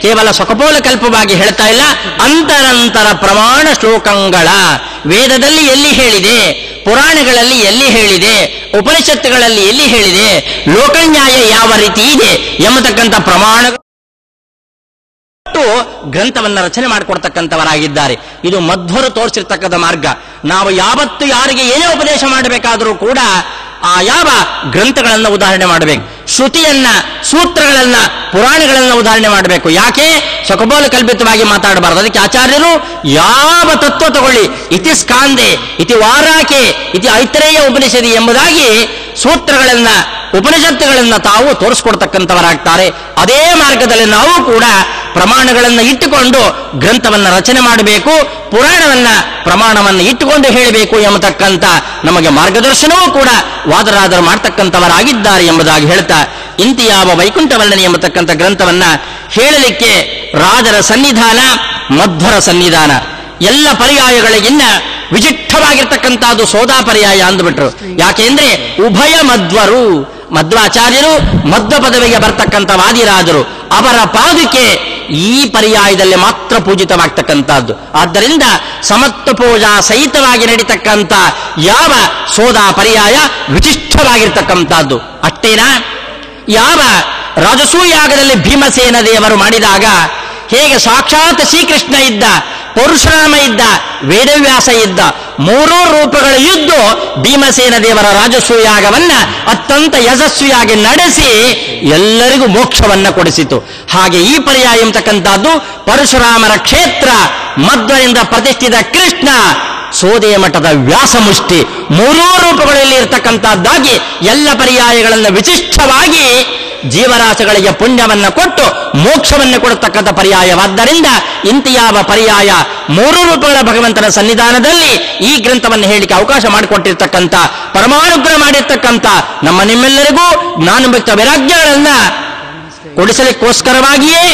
ಕೇವಲ ಸೊಕಪೋಲ ಕಲ್ಪವಾಗಿ ಹೇಳ್ತಾ ಇಲ್ಲ, ಅಂತರಂತರ ಪ್ರಮಾಣ ಶ್ಲೋಕಗಳ ವೇದದಲ್ಲಿ ಎಲ್ಲಿ ಹೇಳಿದೆ, ಪುರಾಣಗಳಲ್ಲಿ ಎಲ್ಲಿ ಹೇಳಿದೆ, ಉಪನಿಷತ್ತುಗಳಲ್ಲಿ ಎಲ್ಲಿ ಹೇಳಿದೆ, ಲೋಕನ್ಯಾಯ ಯಾವ ರೀತಿ ಇದೆ ಎಂಬತಕ್ಕಂಥ ಪ್ರಮಾಣ ಗ್ರಂಥವನ್ನ ರಚನೆ ಮಾಡಿಕೊಡ್ತಕ್ಕಂಥವರಾಗಿದ್ದಾರೆ. ಇದು ಮಧ್ವರು ತೋರಿಸಿರ್ತಕ್ಕಂಥ ಮಾರ್ಗ. ನಾವು ಯಾವತ್ತು ಯಾರಿಗೆ ಏನೇ ಉಪದೇಶ ಮಾಡಬೇಕಾದರೂ ಕೂಡ ಆ ಯಾವ ಗ್ರಂಥಗಳನ್ನ ಉದಾಹರಣೆ ಮಾಡಬೇಕು, ಶ್ರುತಿಯನ್ನ, ಸೂತ್ರಗಳನ್ನ, ಪುರಾಣಗಳನ್ನ ಉದಾಹರಣೆ ಮಾಡಬೇಕು. ಯಾಕೆ ಸೊಕಬೋಲ ಕಲ್ಪಿತವಾಗಿ ಮಾತಾಡಬಾರದು. ಅದಕ್ಕೆ ಆಚಾರ್ಯರು ಯಾವ ತತ್ವ ತಗೊಳ್ಳಿ, ಇತಿ ಸ್ಕಾಂದೆ, ಇತಿ ವಾರಾಕೆ, ಇತಿ ಐತರೇಯ ಉಪನಿಷದಿ ಎಂಬುದಾಗಿ ಸೂತ್ರಗಳನ್ನ, ಉಪನಿಷತ್ತುಗಳನ್ನ ತಾವು ತೋರಿಸ್ಕೊಡ್ತಕ್ಕಂಥವರಾಗ್ತಾರೆ. ಅದೇ ಮಾರ್ಗದಲ್ಲಿ ನಾವು ಕೂಡ ಪ್ರಮಾಣಗಳನ್ನು ಇಟ್ಟುಕೊಂಡು ಗ್ರಂಥವನ್ನ ರಚನೆ ಮಾಡಬೇಕು, ಪುರಾಣವನ್ನ ಪ್ರಮಾಣವನ್ನು ಇಟ್ಟುಕೊಂಡು ಹೇಳಬೇಕು ಎಂಬತಕ್ಕಂಥ ನಮಗೆ ಮಾರ್ಗದರ್ಶನವೂ ಕೂಡ ವಾದರಾದರು ಮಾಡ್ತಕ್ಕಂಥವರಾಗಿದ್ದಾರೆ ಎಂಬುದಾಗಿ ಹೇಳ್ತಾ, ಇಂತಿಯಾವ ವೈಕುಂಠವರ್ಣನೆ ಎಂಬತಕ್ಕಂಥ ಗ್ರಂಥವನ್ನ ಹೇಳಲಿಕ್ಕೆ ರಾಜರ ಸನ್ನಿಧಾನ, ಮಧ್ವರ ಸನ್ನಿಧಾನ ಎಲ್ಲ ಪರ್ಯಾಯಗಳಿಗಿನ್ನ ವಿಚಿಷ್ಟವಾಗಿರ್ತಕ್ಕಂಥದ್ದು ಸೋದಾ ಪರ್ಯಾಯ ಅಂದುಬಿಟ್ರು. ಯಾಕೆಂದ್ರೆ ಉಭಯ ಮಧ್ವರು, ಮಧ್ವಾಚಾರ್ಯರು, ಮಧ್ವ ಪದವಿಗೆ ಬರ್ತಕ್ಕಂಥ ವಾದಿರಾಜರು, ಅವರ ಪಾದುಕೆ ಈ ಪರ್ಯಾಯದಲ್ಲಿ ಮಾತ್ರ ಪೂಜಿತವಾಗ್ತಕ್ಕಂಥದ್ದು. ಆದ್ದರಿಂದ ಸಮತ್ವ ಪೂಜಾ ಸಹಿತವಾಗಿ ನಡೀತಕ್ಕಂಥ ಯಾವ ಸೋದಾ ಪರ್ಯಾಯ ವಿಶಿಷ್ಟವಾಗಿರ್ತಕ್ಕಂಥದ್ದು. ಅಷ್ಟೇನಾ, ಯಾವ ರಾಜಸೂಯಾಗದಲ್ಲಿ ಭೀಮಸೇನ ದೇವರು ಮಾಡಿದಾಗ ಹೇಗೆ ಸಾಕ್ಷಾತ್ ಶ್ರೀಕೃಷ್ಣ ಇದ್ದ, ಪರಶುರಾಮ ಇದ್ದ, ವೇದವ್ಯಾಸ ಇದ್ದ, ಮೂರೂ ರೂಪಗಳ ಯುದ್ಧ ಭೀಮಸೇನ ದೇವರ ರಾಜಸೂಯಾಗವನ್ನ ಅತ್ಯಂತ ಯಶಸ್ವಿಯಾಗಿ ನಡೆಸಿ ಎಲ್ಲರಿಗೂ ಮೋಕ್ಷವನ್ನ ಕೊಡಿಸಿತು. ಹಾಗೆ ಈ ಪರ್ಯಾಯ ಎಂಬತಕ್ಕಂಥದ್ದು ಪರಶುರಾಮರ ಕ್ಷೇತ್ರ, ಮಧ್ವರಿಂದ ಪ್ರತಿಷ್ಠಿತ ಕೃಷ್ಣ, ಸೋದೆಯ ಮಠದ ವ್ಯಾಸಮುಷ್ಟಿ, ಮೂರೂ ರೂಪಗಳಲ್ಲಿ ಇರತಕ್ಕಂಥದ್ದಾಗಿ ಎಲ್ಲ ಪರ್ಯಾಯಗಳನ್ನು ವಿಶಿಷ್ಟವಾಗಿ ಜೀವರಾಶಿಗಳಿಗೆ ಪುಣ್ಯವನ್ನ ಕೊಟ್ಟು ಮೋಕ್ಷವನ್ನು ಕೊಡತಕ್ಕಂಥ ಪರ್ಯಾಯವಾದ್ದರಿಂದ ಇಂತಿಯಾವ ಪರ್ಯಾಯ ಮೂರು ರೂಪಗಳ ಭಗವಂತನ ಸನ್ನಿಧಾನದಲ್ಲಿ ಈ ಗ್ರಂಥವನ್ನು ಹೇಳಿಕೆ ಅವಕಾಶ ಮಾಡಿಕೊಟ್ಟಿರ್ತಕ್ಕಂಥ, ಪರಮಾನುಗ್ರಹ ಮಾಡಿರ್ತಕ್ಕಂಥ ನಮ್ಮ ನಿಮ್ಮೆಲ್ಲರಿಗೂ ಜ್ಞಾನಭಕ್ತ ವೈರಾಗ್ಯಗಳನ್ನ ಕೊಡಿಸಲಿಕ್ಕೋಸ್ಕರವಾಗಿಯೇ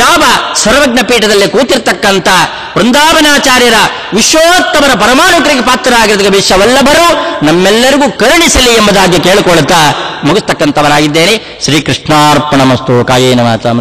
ಯಾವ ಸರ್ವಜ್ಞ ಪೀಠದಲ್ಲಿ ಕೂತಿರ್ತಕ್ಕಂಥ ವೃಂದಾವನಾಚಾರ್ಯರ ವಿಶ್ವೋತ್ತಮರ ಪರಮಾನುಗ್ರಹಕ್ಕೆ ಪಾತ್ರರಾಗಿರುವ ವಿಶ್ವವಲ್ಲಭರು ನಮ್ಮೆಲ್ಲರಿಗೂ ಕರುಣಿಸಲಿ ಎಂಬುದಾಗಿ ಕೇಳಿಕೊಳ್ಳುತ್ತಾ ಮುಗಿಸ್ತಕ್ಕಂಥವರಾಗಿದ್ದೇನೆ. ಶ್ರೀಕೃಷ್ಣಾರ್ಪಣಮಸ್ತು. ಕಾಯೇನ ವಾಚಾ